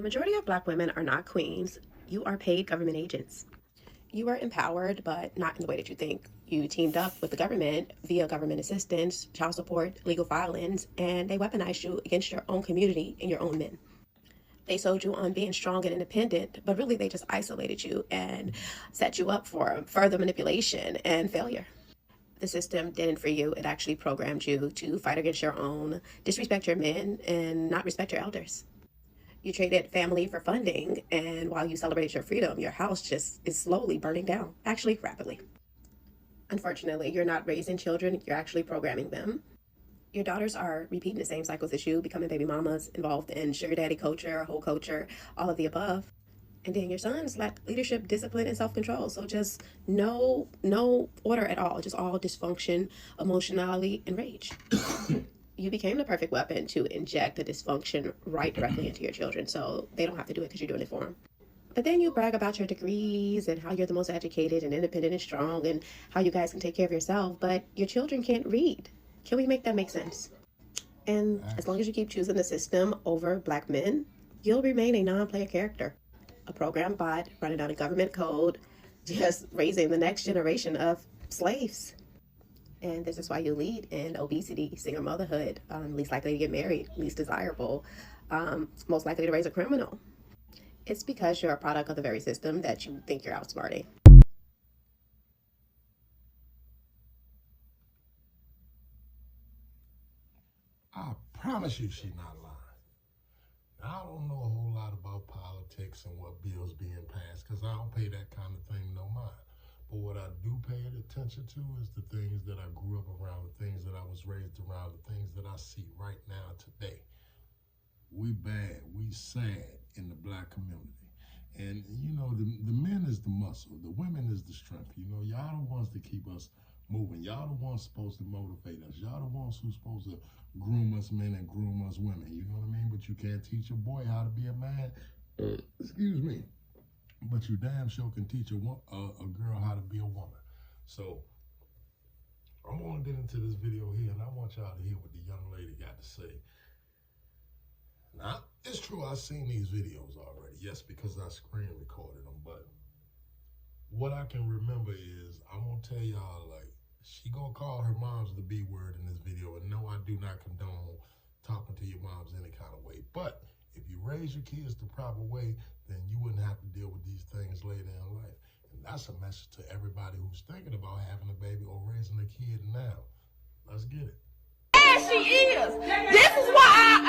The majority of Black women are not queens. You are paid government agents. You are empowered, but not in the way that you think. You teamed up with the government via government assistance, child support, legal filings, and they weaponized you against your own community and your own men. They sold you on being strong and independent, but really they just isolated you and set you up for further manipulation and failure. The system didn't free you. It actually programmed you to fight against your own, disrespect your men, and not respect your elders. You traded family for funding, and while you celebrated your freedom, your house just is slowly burning down, actually rapidly. Unfortunately, you're not raising children, you're actually programming them. Your daughters are repeating the same cycles as you, becoming baby mamas, involved in sugar daddy culture, whole culture, all of the above. And then your sons lack leadership, discipline, and self-control. So just no order at all, just all dysfunction, emotionality, and rage. You became the perfect weapon to inject the dysfunction right directly into your children, so they don't have to do it because you're doing it for them. But then you brag about your degrees and how you're the most educated and independent and strong and how you guys can take care of yourself, but your children can't read. Can we make that make sense? And as long as you keep choosing the system over Black men, you'll remain a non-player character, a program bot running on a government code, just raising the next generation of slaves. And this is why you lead in obesity, single motherhood, least likely to get married, least desirable, most likely to raise a criminal. It's because you're a product of the very system that you think you're outsmarting. I promise you she's not lying. Now, I don't know a whole lot about politics and what bills being passed because I don't pay that kind of thing no mind. But what I do pay attention to is the things that I grew up around, the things that I was raised around, the things that I see right now today. We bad, we sad in the Black community. And, you know, the men is the muscle, the women is the strength. You know, y'all the ones that keep us moving. Y'all the ones supposed to motivate us. Y'all the ones who's supposed to groom us men and groom us women. You know what I mean? But you can't teach a boy how to be a man. Excuse me. But you damn sure can teach a girl how to be a woman. So I'm going to get into this video here, and I want y'all to hear what the young lady got to say. Now, it's true I've seen these videos already, yes, because I screen recorded them, but what I can remember is, I'm going to tell y'all, like, she going to call her moms the B word in this video, and no, I do not condone talking to your moms any kind of way, but if you raise your kids the proper way, then you wouldn't have to deal with these things later in life. And that's a message to everybody who's thinking about having a baby or raising a kid now. Let's get it. Yes, she is. This is why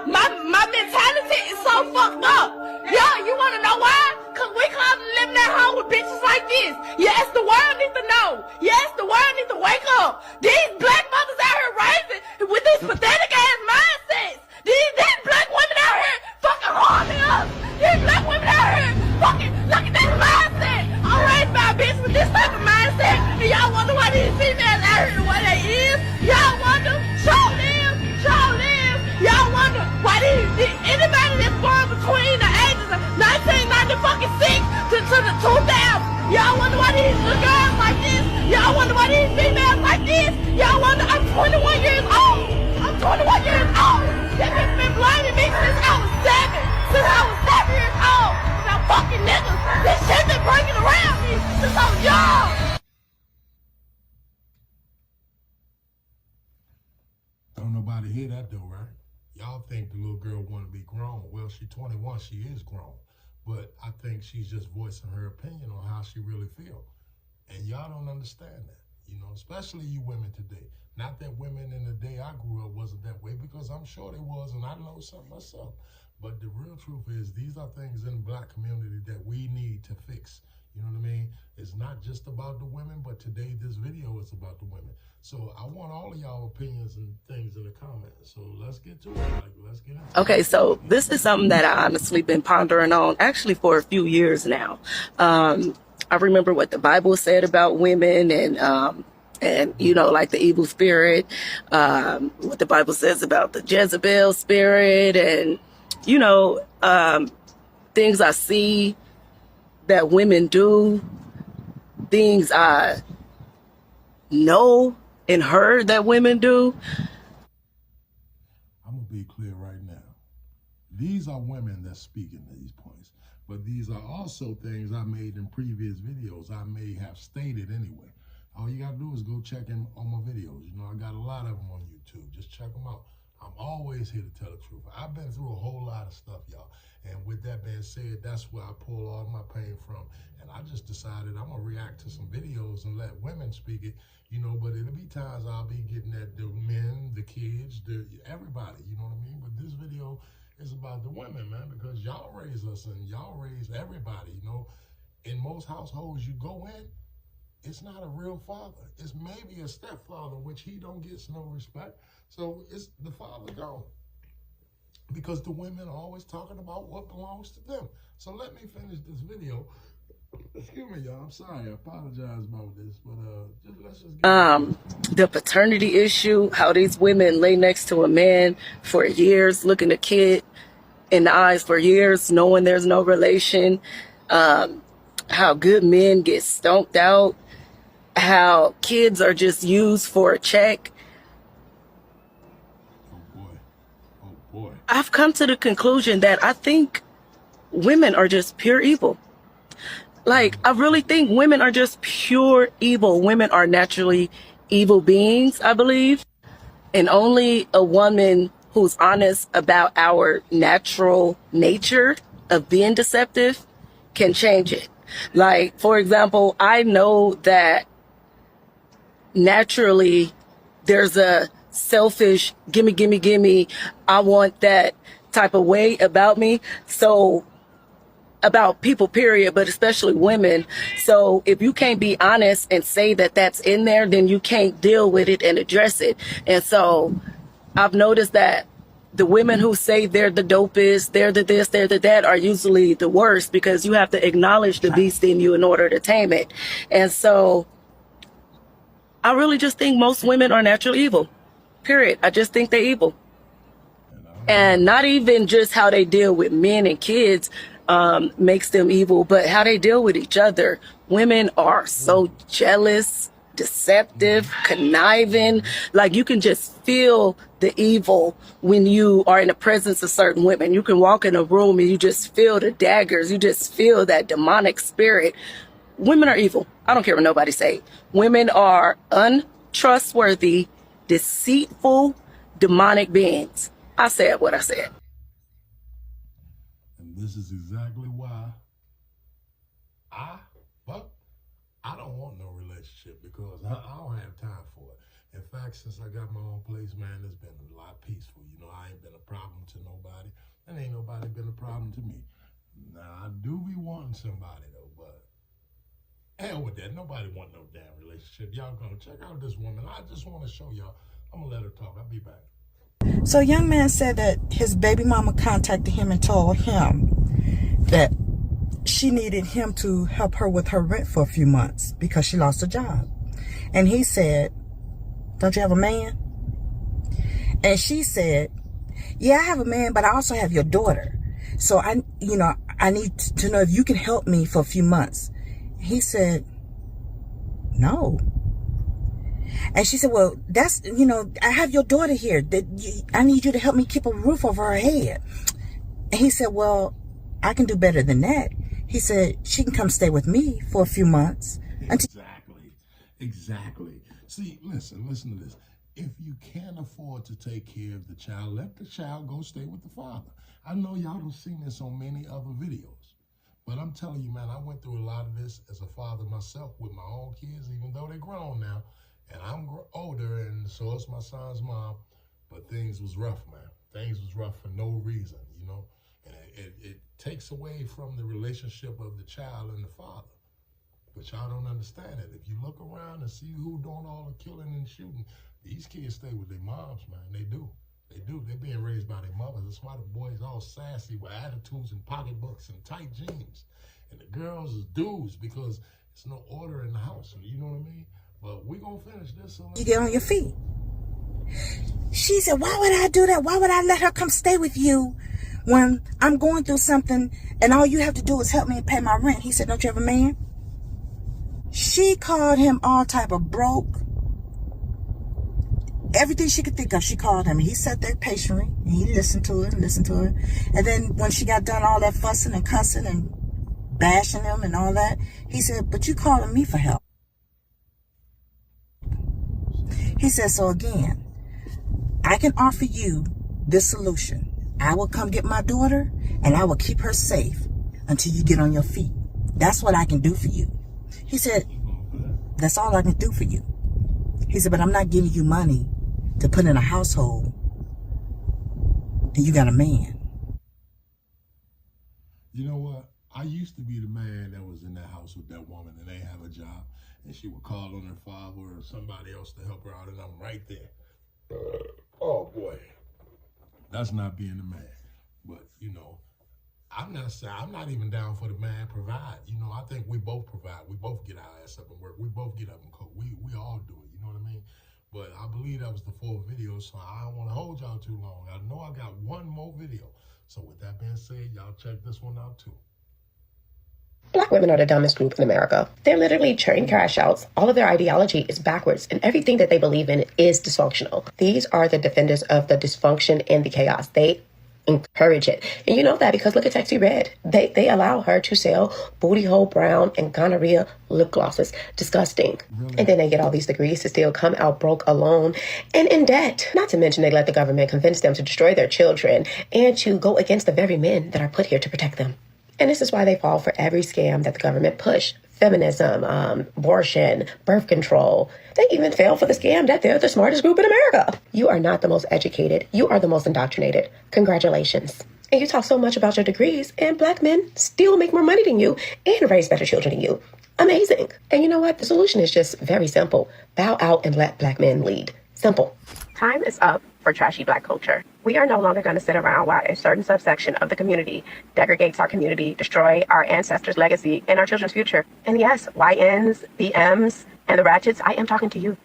my mentality is so fucked up. Yeah, you wanna know why? Cause we can't live in that home with bitches like this. Yes, the world needs to know. Yes, the world needs to wake up. These Black mothers out here raising with these pathetic ass mindsets. These Black women out here fucking harming us. These Black women out here fucking, look at this mindset. I'm raised by a bitch with this type of mindset. And y'all wonder why these females out here the way they is. Y'all wonder, show them. Y'all wonder why anybody that's born between the ages of 1996 to the 2000s. Y'all wonder why these little girls like this. Y'all wonder why these females like this. Y'all wonder, I'm 21 years old. That bitch been blaming me since I was 7 years old. Now fucking niggas, this shit been breaking around me since I was young. Don't nobody hear that though, right? Y'all think the little girl want to be grown. Well, she's 21, she is grown. But I think she's just voicing her opinion on how she really feels. And y'all don't understand that, you know, especially you women today. Not that women in the day I grew up wasn't that way, because I'm sure they was, and I know some myself. But the real truth is, these are things in the Black community that we need to fix. You know what I mean? It's not just about the women, but today this video is about the women. So I want all of y'all opinions and things in the comments. So let's get to it. Let's get into it. Okay, so this is something that I honestly been pondering on actually for a few years now. I remember what the Bible said about women and you know, like the evil spirit, what the Bible says about the Jezebel spirit, and you know, things I see that women do, things I know and heard that women do. I'm gonna be clear right now. These are women that speak in these points. But these are also things I made in previous videos I may have stated anyway. All you gotta do is go check in on my videos. You know, I got a lot of them on YouTube. Just check them out. I'm always here to tell the truth. I've been through a whole lot of stuff, y'all. And with that being said, that's where I pull all my pain from. And I just decided I'm gonna react to some videos and let women speak it, you know, but it'll be times I'll be getting at the men, the kids, everybody, you know what I mean? But this video is about the women, man, because y'all raise us and y'all raise everybody, you know. In most households you go in, it's not a real father. It's maybe a stepfather, which he don't get no respect. So it's the father gone. Because the women are always talking about what belongs to them. So let me finish this video. Excuse me, y'all. I'm sorry. I apologize about this, but let's just get the paternity issue, how these women lay next to a man for years, looking a kid in the eyes for years, knowing there's no relation, how good men get stomped out, how kids are just used for a check. Oh boy. I've come to the conclusion that I think women are just pure evil. Like, I really think women are just pure evil. Women are naturally evil beings, I believe. And only a woman who's honest about our natural nature of being deceptive can change it. Like, for example, I know that naturally there's a selfish, gimme, I want that type of way about me. So, about people, period, but especially women. So if you can't be honest and say that that's in there, then you can't deal with it and address it. And so I've noticed that the women who say they're the dopest, they're the this, they're the that, are usually the worst, because you have to acknowledge the beast in you in order to tame it. And so I really just think most women are natural evil, period. I just think they're evil. And not even just how they deal with men and kids makes them evil, but how they deal with each other. Women are so jealous, deceptive, conniving. Like, you can just feel the evil when you are in the presence of certain women. You can walk in a room and you just feel the daggers. You just feel that demonic spirit. Women are evil. I don't care what nobody say. Women are untrustworthy, deceitful, demonic beings. I said what I said. And this is exactly why I don't want no relationship, because I don't have time for it. In fact, since I got my own place, man, it's been a lot peaceful. You know, I ain't been a problem to nobody, and ain't nobody been a problem to me. Now, I do be wanting somebody, though, but hell with that. Nobody want no damn relationship. Y'all gonna check out this woman. I just want to show y'all. I'm gonna let her talk. I'll be back. So young man said that his baby mama contacted him and told him that she needed him to help her with her rent for a few months because she lost her job. And he said, "Don't you have a man?" And she said, "Yeah, I have a man, but I also have your daughter. So I need to know if you can help me for a few months." He said, "No." And she said, "Well, that's, I have your daughter here. I need you to help me keep a roof over her head." And he said, "Well, I can do better than that." He said, "She can come stay with me for a few months." Exactly. See, listen to this. If you can't afford to take care of the child, let the child go stay with the father. I know y'all don't see this on many other videos, but I'm telling you, man, I went through a lot of this as a father myself with my own kids, even though they're grown now. And I'm older, and so is my son's mom. But things was rough, man. Things was rough for no reason, And it takes away from the relationship of the child and the father. But y'all don't understand it. If you look around and see who doing all the killing and shooting, these kids stay with their moms, man. They do. They're being raised by their mothers. That's why the boys all sassy with attitudes and pocketbooks and tight jeans. And the girls is dudes, because there's no order in the house. You know what I mean? But we're going to finish this. You get on your feet. She said, "Why would I do that? Why would I let her come stay with you when I'm going through something and all you have to do is help me pay my rent?" He said, "Don't you have a man?" She called him all type of broke. everything she could think of, she called him. He sat there patiently, and he listened to her and listened to her. And then when she got done all that fussing and cussing and bashing him and all that, he said, but you calling me for help. He said, so again, I can offer you this solution. I will come get my daughter, and I will keep her safe until you get on your feet. That's what I can do for you. He said, that's all I can do for you. He said, but I'm not giving you money to put in a household and you got a man. You know what? I used to be the man that was in that house with that woman and they have a job, and she would call on her father or somebody else to help her out, and I'm right there. Oh boy, that's not being the man. But you know, I'm not even down for the man provide. You know, I think we both provide. We both get our ass up and work. We both get up and cook. We all do it. You know what I mean? But I believe that was the 4th video, so I don't want to hold y'all too long. I know I got one more video. So with that being said, y'all check this one out too. Black women are the dumbest group in America. They're literally train crash outs. All of their ideology is backwards, and everything that they believe in is dysfunctional. These are the defenders of the dysfunction and the chaos. They encourage it. And you know that because look at Sexy Red. They allow her to sell booty hole brown and gonorrhea lip glosses. Disgusting. Really? And then they get all these degrees to still come out broke, alone, and in debt. Not to mention they let the government convince them to destroy their children and to go against the very men that are put here to protect them. And this is why they fall for every scam that the government push. Feminism, abortion, birth control. They even fail for the scam that they're the smartest group in America. You are not the most educated. You are the most indoctrinated. Congratulations. And you talk so much about your degrees, and black men still make more money than you and raise better children than you. Amazing. And you know what? The solution is just very simple. Bow out and let black men lead. Simple. Time is up for trashy black culture. We are no longer going to sit around while a certain subsection of the community degrades our community, destroy our ancestors' legacy and our children's future. And yes, YNs, BMs, and the ratchets, I am talking to you.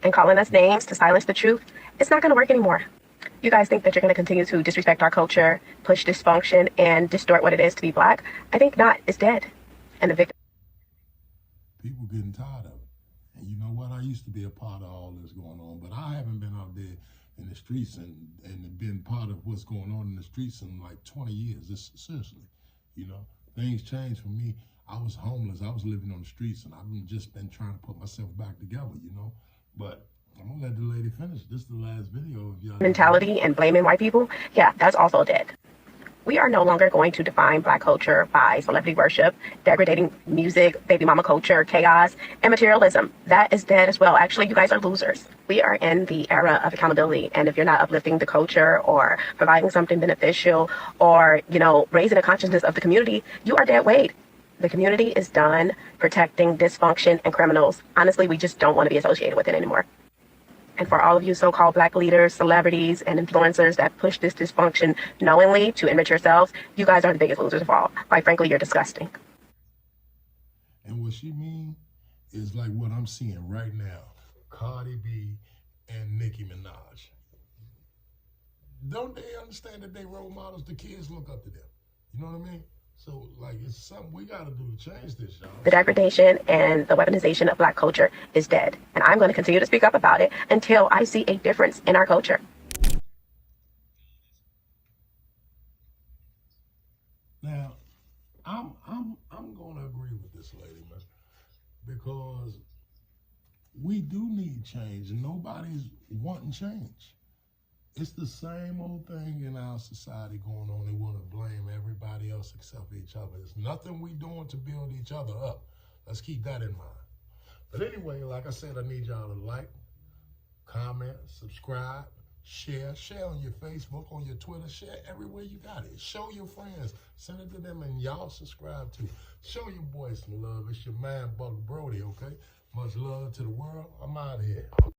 And calling us names to silence the truth, it's not going to work anymore. You guys think that you're going to continue to disrespect our culture, push dysfunction, and distort what it is to be black? I think not. It's dead. And the victim. People getting tired of it. And you know what? I used to be a part of all this going on, but I haven't been out there in the streets and been part of what's going on in the streets in like 20 years. Seriously, you know, things changed for me. I was homeless. I was living on the streets, and I've just been trying to put myself back together, you know. But I'm gonna let the lady finish. This is the last video of y'all. Mentality and blaming white people, yeah, that's also dead. We are no longer going to define black culture by celebrity worship, degrading music, baby mama culture, chaos, and materialism. That is dead as well. Actually, you guys are losers. We are in the era of accountability. And if you're not uplifting the culture or providing something beneficial or, you know, raising the consciousness of the community, you are dead weight. The community is done protecting dysfunction and criminals. Honestly, we just don't want to be associated with it anymore. And for all of you so-called black leaders, celebrities, and influencers that push this dysfunction knowingly to enrich yourselves, you guys are the biggest losers of all. Quite frankly, you're disgusting. And what she mean is like what I'm seeing right now. Cardi B and Nicki Minaj. Don't they understand that they role models? The kids look up to them. You know what I mean? So, like, it's something we got to do to change this, y'all. The degradation and the weaponization of black culture is dead. And I'm going to continue to speak up about it until I see a difference in our culture. Now, I'm going to agree with this lady, man, because we do need change, and nobody's wanting change. It's the same old thing in our society going on. They want to blame everybody else except each other. There's nothing we doing to build each other up. Let's keep that in mind. But anyway, like I said, I need y'all to like, comment, subscribe, share on your Facebook, on your Twitter, share everywhere you got it. Show your friends, send it to them, and y'all subscribe too. Show your boys some love. It's your man, Buck Brody, okay? Much love to the world. I'm out of here.